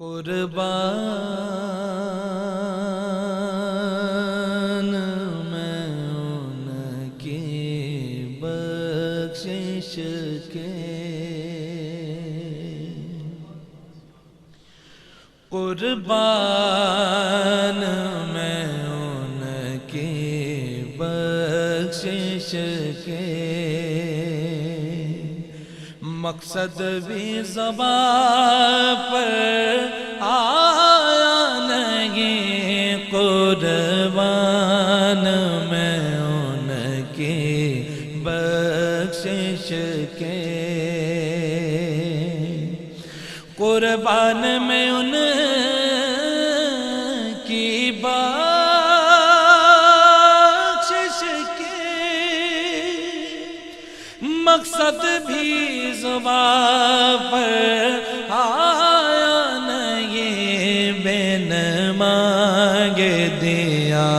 قربان میں ان کی بخشش کے، قربان میں ان کی بخشش کے، مقصد بھی زبان پر آیا نہیں، قربان میں ان کی بخشش کے، قربان میں ان کی بخشش کے، مقصد بھی زبان پر آیا نہیں، بن مانگے دیا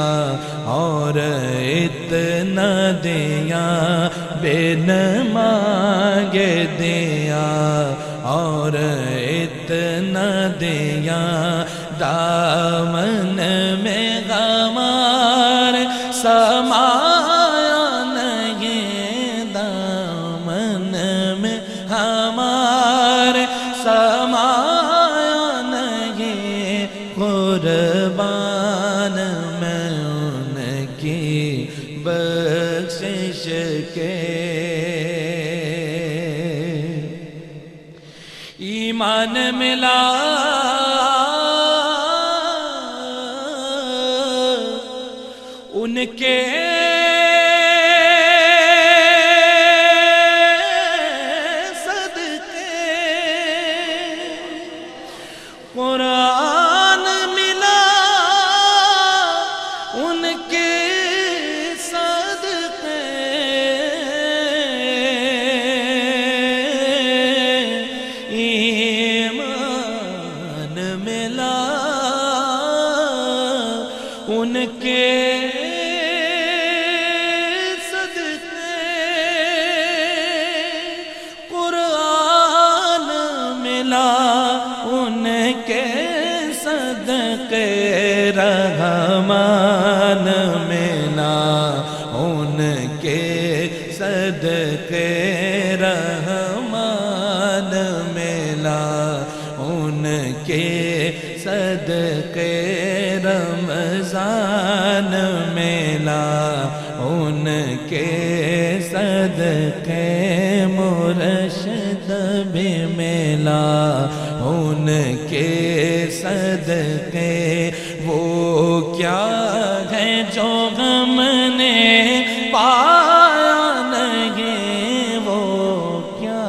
اور اتنا دیا، بن مانگے دیا اور اتنا دیا، دامن میں غمار سمایا نہیں، دامن میں ہمارے سمایا نہیں، قربان میں ان کی بخشش کے، ایمان ملا ان کے صدقے، قرآن ملا ان کے صدقے، ایمان ملا ان کے صدقے، قرآن ملا ان کے صدقے، رحمان ملا ان کے صدقے، رحمان ملا ان کے صدقے، رمضان ملا ان کے صدقے، مرشد بھی ملا ان کے صدقے، وہ کیا ہے جو ہم نے پایا نہیں، وہ کیا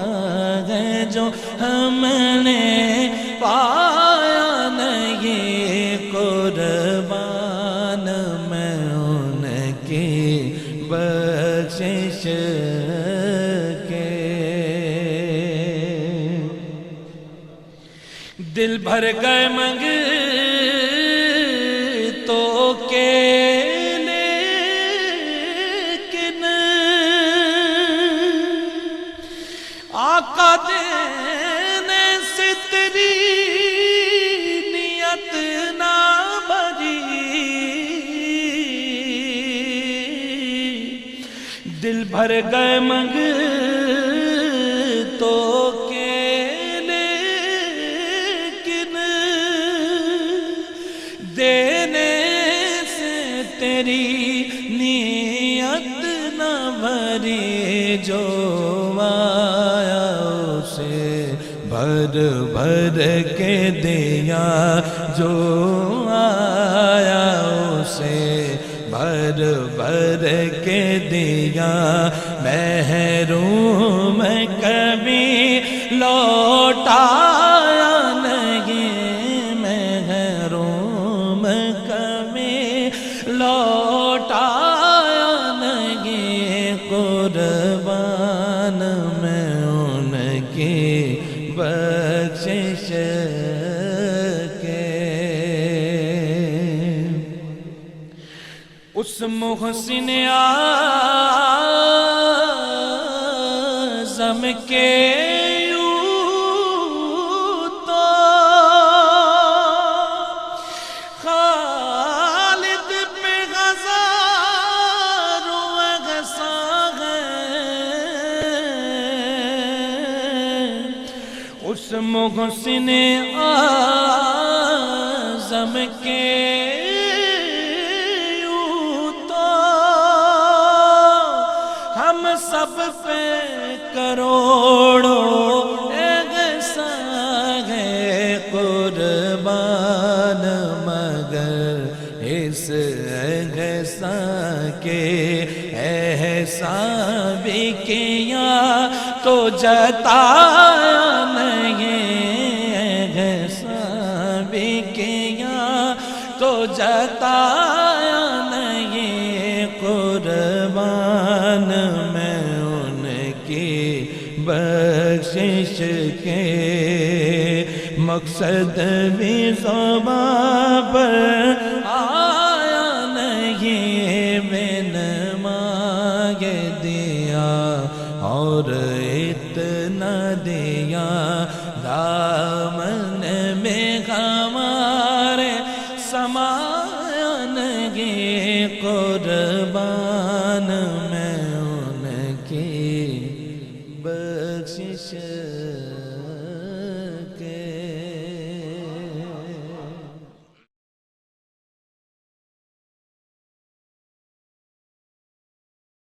ہے جو ہم نے پایا نہیں، قربان میں ان کی بخشش کے، دل بھر گئے منگتوں کے، لیکن آقا دینے سے تیری نیت نہ بھری، دل بھر گئے منگتوں کے، لیکن دینے سے تیری نیت نہ بھری، جو آیا اسے بھر بھر کے دیا، جو آیا اسے بھر بھر کے دیا، محروم کبھی لوٹایا نہیں، محروم کبھی لوٹایا نہیں، قربان میں ان کی بخشش کے، اس محسن اعظم کے یوں تو اس محسن اعظم کے یوں تو ہم سب پہ کروڑوں احسان ہے قربان، مگر اس احسان کے احسان بھی کیا تو جتایا نہیں، احسان بھی کیا تو جتایا نہیں، قربان میں ان کی بخشش کے مقصد بھی زبان پر آیا نہیں، بن مانگ دیا اور اتنا دیا، دامن میں ہمارے سمایا نہیں، قربان